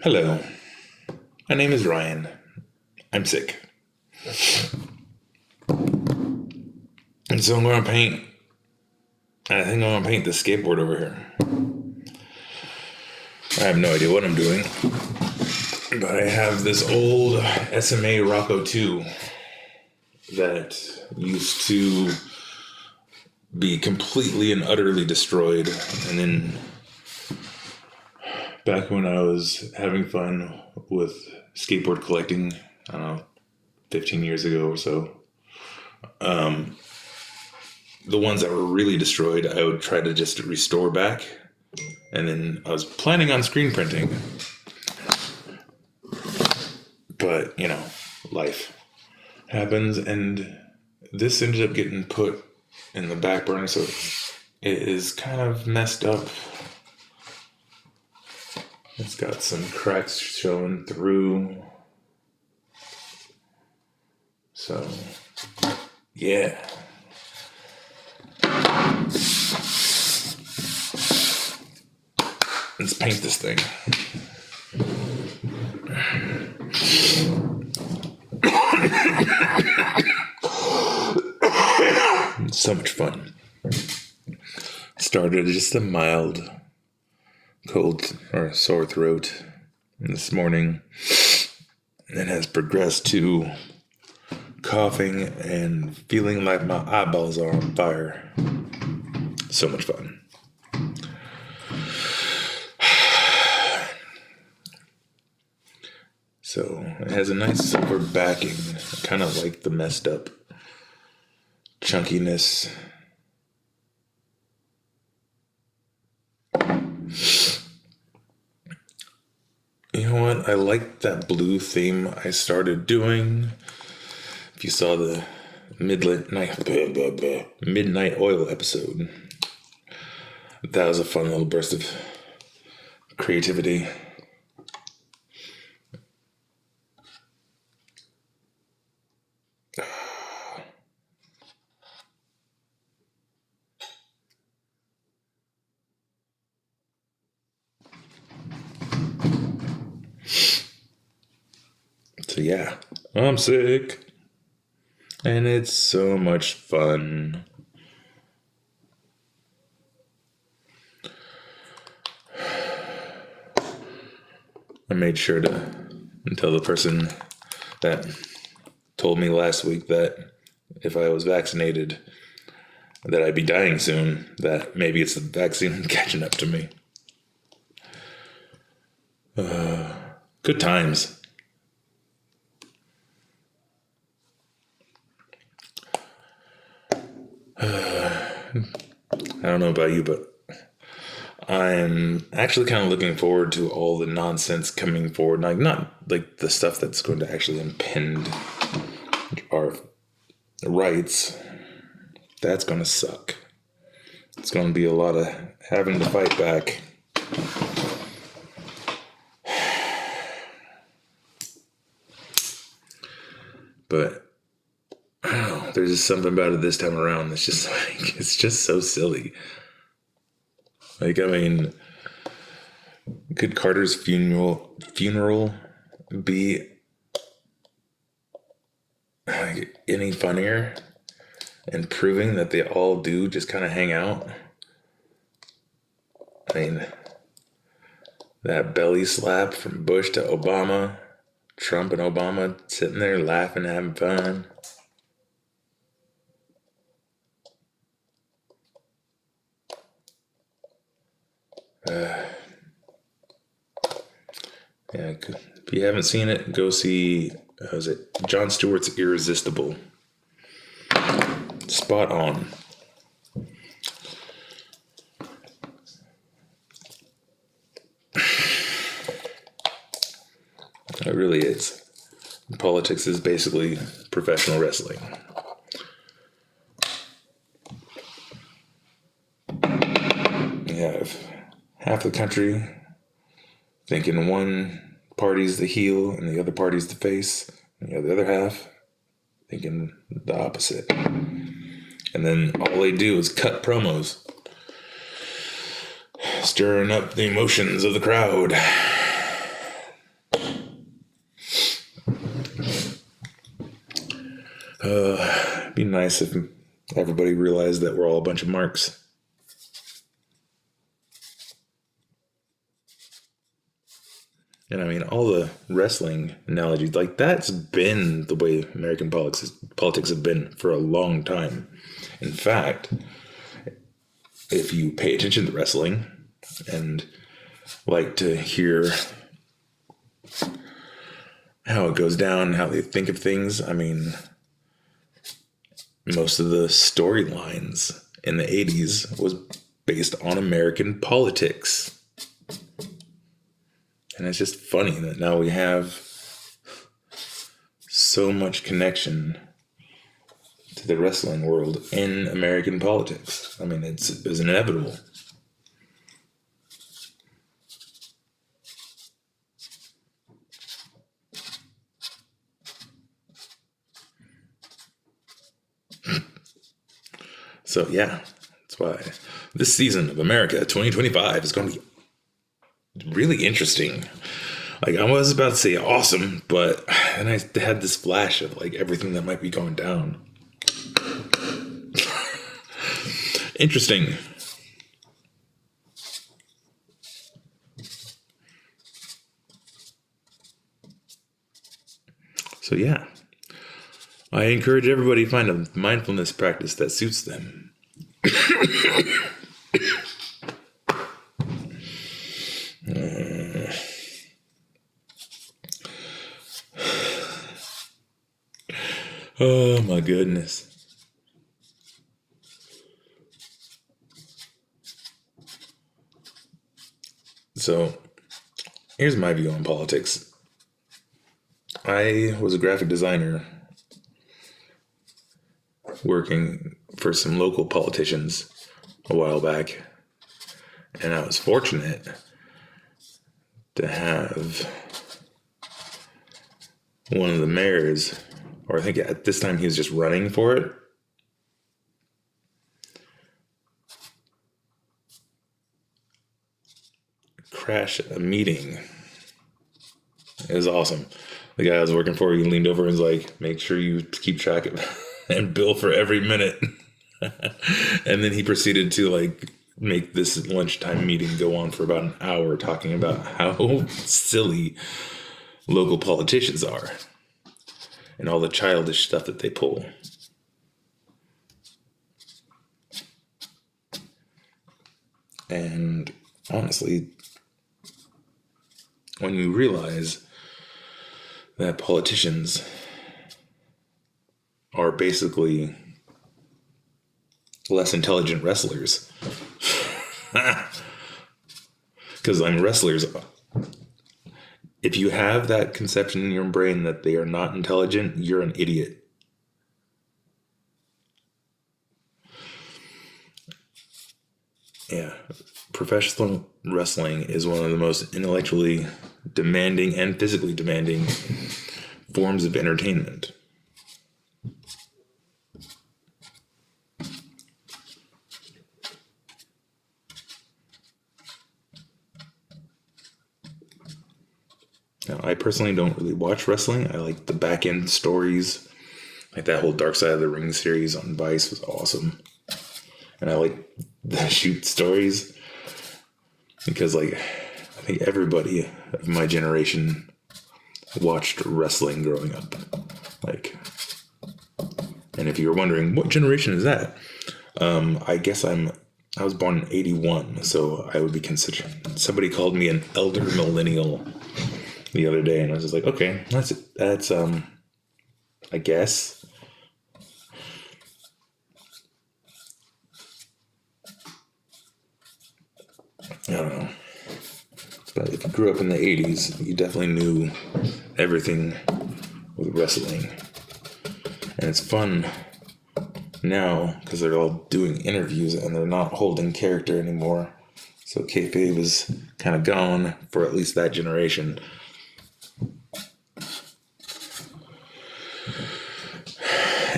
Hello, my name is Ryan. I'm sick. And so I'm going to paint. I think I'm going to paint the skateboard over here. I have no idea what I'm doing. But I have this old SMA Rocco 2 that used to be completely and utterly destroyed. And then back when I was having fun with skateboard collecting, I don't know, 15 years ago or so, the ones that were really destroyed, I would try to just restore back. And then I was planning on screen printing. But, life happens, and this ended up getting put in the back burner, so it is kind of messed up. It's got some cracks showing through. So, yeah. Let's paint this thing. It's so much fun. Started just a mild cold or sore throat this morning, and has progressed to coughing and feeling like my eyeballs are on fire. So much fun. So it has a nice silver backing. I kind of like the messed up chunkiness. You know what? I like that blue theme I started doing. If you saw the midnight oil episode, that was a fun little burst of creativity. So yeah, I'm sick, and it's so much fun. I made sure to tell the person that told me last week that if I was vaccinated, that I'd be dying soon, that maybe it's the vaccine catching up to me. Good times. I don't know about you, but I'm actually kind of looking forward to all the nonsense coming forward. Like, not like the stuff that's going to actually impede our rights. That's going to suck. It's going to be a lot of having to fight back. But I don't know, there's just something about it this time around that's just like, it's just so silly. Like, I mean, could Carter's funeral be like any funnier and proving that they all do just kind of hang out? I mean, that belly slap from Bush to Obama, Trump and Obama sitting there laughing, having fun. Yeah, if you haven't seen it, go see, how's it? Jon Stewart's Irresistible. Spot on. It really is. Politics is basically professional wrestling. You have half the country thinking one party's the heel and the other party's the face, and the other half thinking the opposite. And then all they do is cut promos, stirring up the emotions of the crowd. nice if everybody realized that we're all a bunch of marks. And I mean, all the wrestling analogies, like that's been the way American politics have been for a long time. In fact, if you pay attention to wrestling and like to hear how it goes down, how they think of things, I mean, most of the storylines in the 80s was based on American politics. And it's just funny that now we have so much connection to the wrestling world in American politics. I mean, it's inevitable. So yeah, that's why this season of America 2025 is going to be really interesting. Like, I was about to say awesome, but then I had this flash of like everything that might be going down. Interesting. So yeah, I encourage everybody to find a mindfulness practice that suits them. Oh my goodness. So here's my view on politics. I was a graphic designer working for some local politicians a while back, and I was fortunate to have one of the mayors, or I think at this time he was just running for it, crash a meeting. It was awesome. The guy I was working for, he leaned over and was like, make sure you keep track of and bill for every minute. And then he proceeded to like make this lunchtime meeting go on for about an hour, talking about how silly local politicians are and all the childish stuff that they pull. And honestly, when you realize that politicians are basically less intelligent wrestlers. Because wrestlers, if you have that conception in your brain that they are not intelligent, you're an idiot. Yeah, professional wrestling is one of the most intellectually demanding and physically demanding forms of entertainment. Now, I personally don't really watch wrestling. I like the back end stories. Like that whole Dark Side of the Ring series on Vice was awesome. And I like the shoot stories because like I think everybody of my generation watched wrestling growing up. Like, and if you're wondering what generation is that, I guess I was born in 81, so I would be considered. Somebody called me an elder millennial the other day, and I was just like, okay, that's I guess. I don't know. But if you grew up in the 80s, you definitely knew everything with wrestling. And it's fun now because they're all doing interviews and they're not holding character anymore. So kayfabe is kind of gone for at least that generation.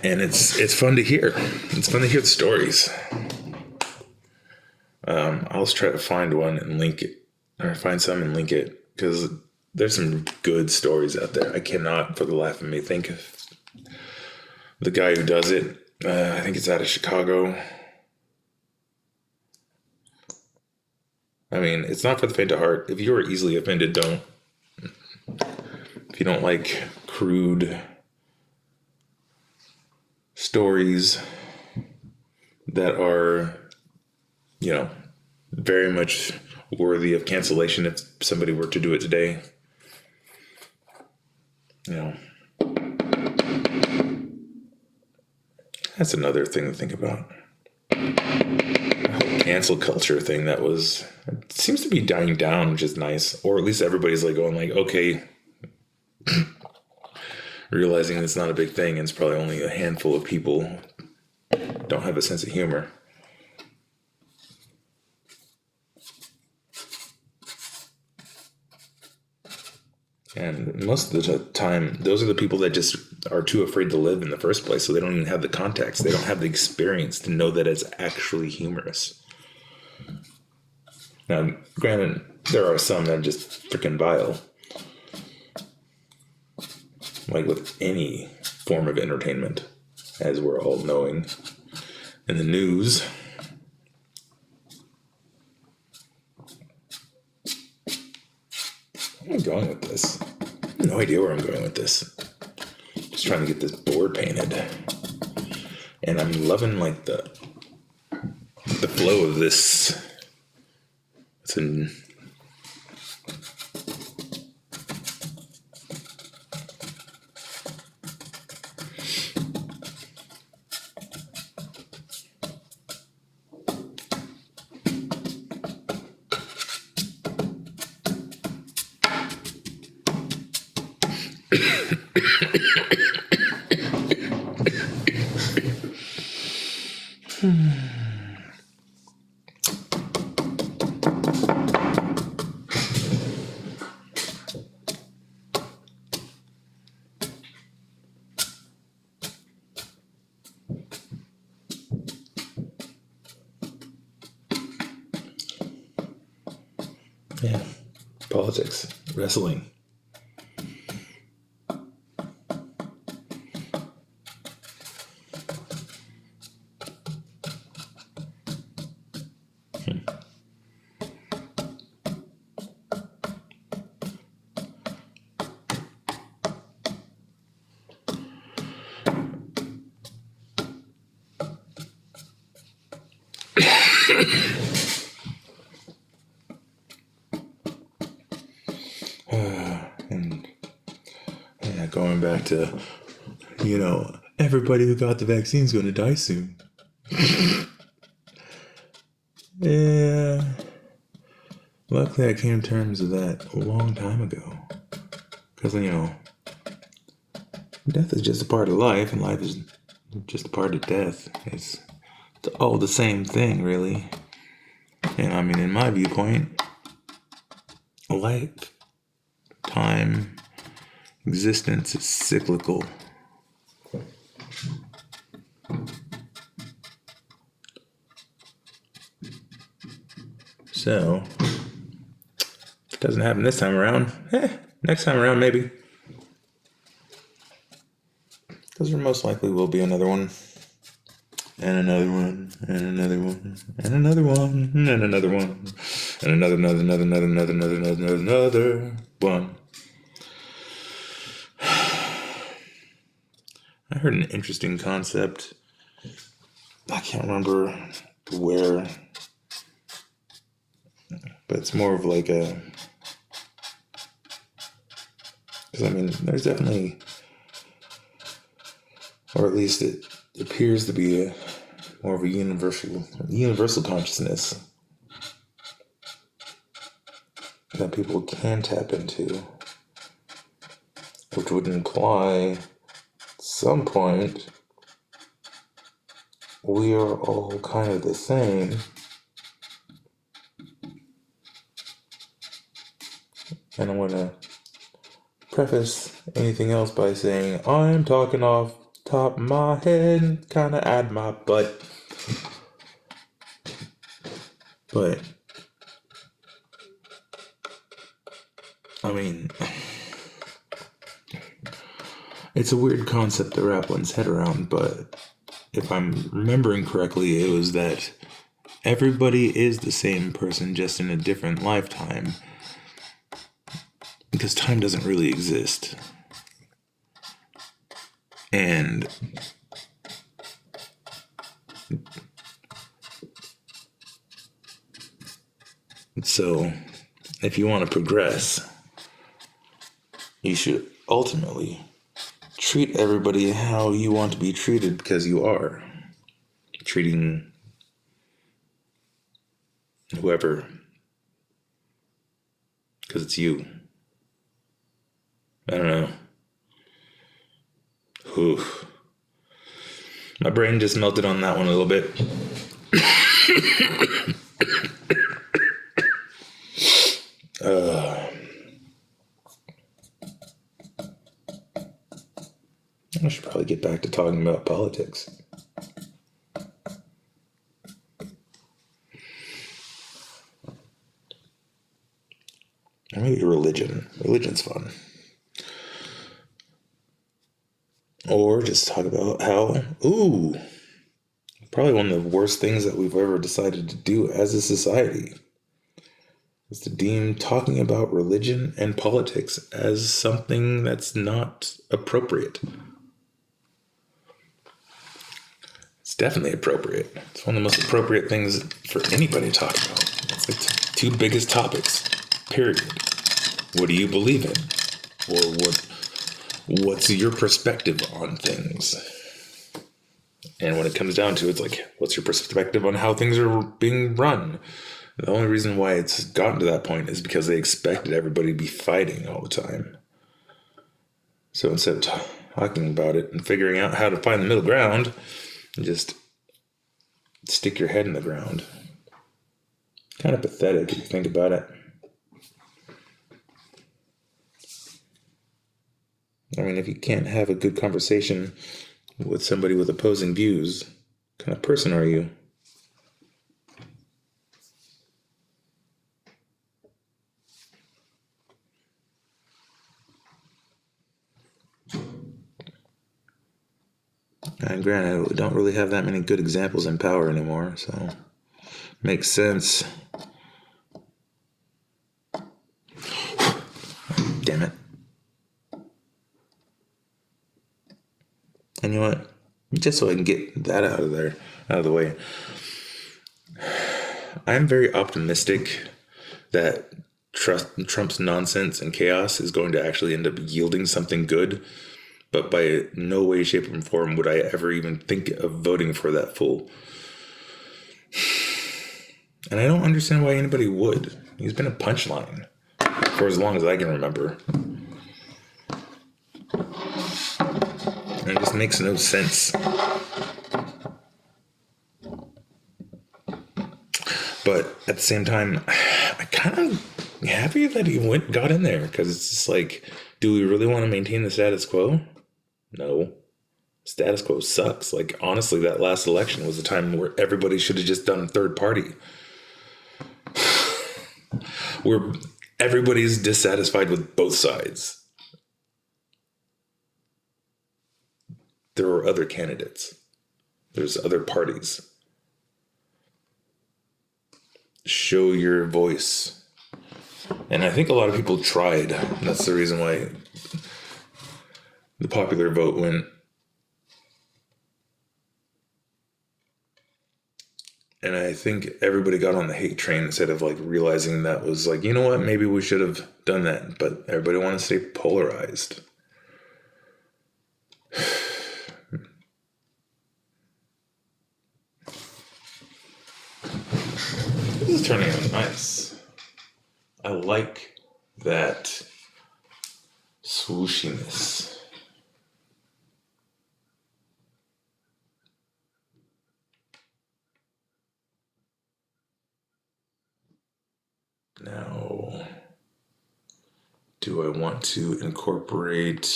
And it's fun to hear. It's fun to hear the stories. I'll just try to find one and link it, or find some and link it, because there's some good stories out there. I cannot, for the life of me, think of the guy who does it. I think it's out of Chicago. I mean, it's not for the faint of heart. If you are easily offended, don't. If you don't like crude stories that are, very much worthy of cancellation if somebody were to do it today, that's another thing to think about. The whole cancel culture thing it seems to be dying down, which is nice. Or at least everybody's like going like, okay, realizing it's not a big thing and it's probably only a handful of people don't have a sense of humor. And most of the time, those are the people that just are too afraid to live in the first place, so they don't even have the context. They don't have the experience to know that it's actually humorous. Now, granted, there are some that are just freaking vile. Like with any form of entertainment, as we're all knowing in the news. Where am I going with this? I have no idea where I'm going with this. Just trying to get this board painted. And I'm loving like the flow of this. It's an yeah, politics, wrestling. And yeah, going back to, everybody who got the vaccine is going to die soon. Yeah. Luckily, I came to terms with that a long time ago. Because, death is just a part of life, and life is just a part of death. It's all the same thing, really. And I mean, in my viewpoint, lifetime existence is cyclical. So, if it doesn't happen this time around, next time around maybe. Because there most likely will be another one. And another one, and another one, and another one, and another one, and another one. I heard an interesting concept. I can't remember where, but it's more of like because I mean, there's definitely, or at least it appears to be more of a universal consciousness that people can tap into, which would imply at some point we are all kind of the same. And I'm going to preface anything else by saying I'm talking off top of my head, kind of at my butt. But, I mean, it's a weird concept to wrap one's head around, but if I'm remembering correctly, it was that everybody is the same person, just in a different lifetime. Because time doesn't really exist. And so, if you want to progress, you should ultimately treat everybody how you want to be treated, because you are treating whoever, because it's you. I don't know. Oof. My brain just melted on that one a little bit. I should probably get back to talking about politics. Or maybe religion. Religion's fun. Or just talk about how, probably one of the worst things that we've ever decided to do as a society is to deem talking about religion and politics as something that's not appropriate. It's definitely appropriate. It's one of the most appropriate things for anybody to talk about. It's like the two biggest topics, period. What do you believe in? Or what's your perspective on things? And when it comes down to it, it's like, what's your perspective on how things are being run? The only reason why it's gotten to that point is because they expected everybody to be fighting all the time. So instead of talking about it and figuring out how to find the middle ground, just stick your head in the ground. Kind of pathetic if you think about it. I mean, if you can't have a good conversation with somebody with opposing views, what kind of person are you? And granted, we don't really have that many good examples in power anymore, so makes sense. Damn it. And you know what? Just so I can get that out of the way, I'm very optimistic that Trump's nonsense and chaos is going to actually end up yielding something good. But by no way, shape, or form would I ever even think of voting for that fool. And I don't understand why anybody would. He's been a punchline for as long as I can remember. And it just makes no sense. But at the same time, I kind of happy that he got in there, because it's just like, do we really want to maintain the status quo? No. Status quo sucks. Like, honestly, that last election was a time where everybody should have just done third party. Where everybody's dissatisfied with both sides. There are other candidates. There's other parties. Show your voice. And I think a lot of people tried. That's the reason why the popular vote went. And I think everybody got on the hate train instead of like realizing that was like, you know what, maybe we should have done that. But everybody wants to stay polarized. This is turning out nice. I like that swooshiness. Now, do I want to incorporate?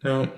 No,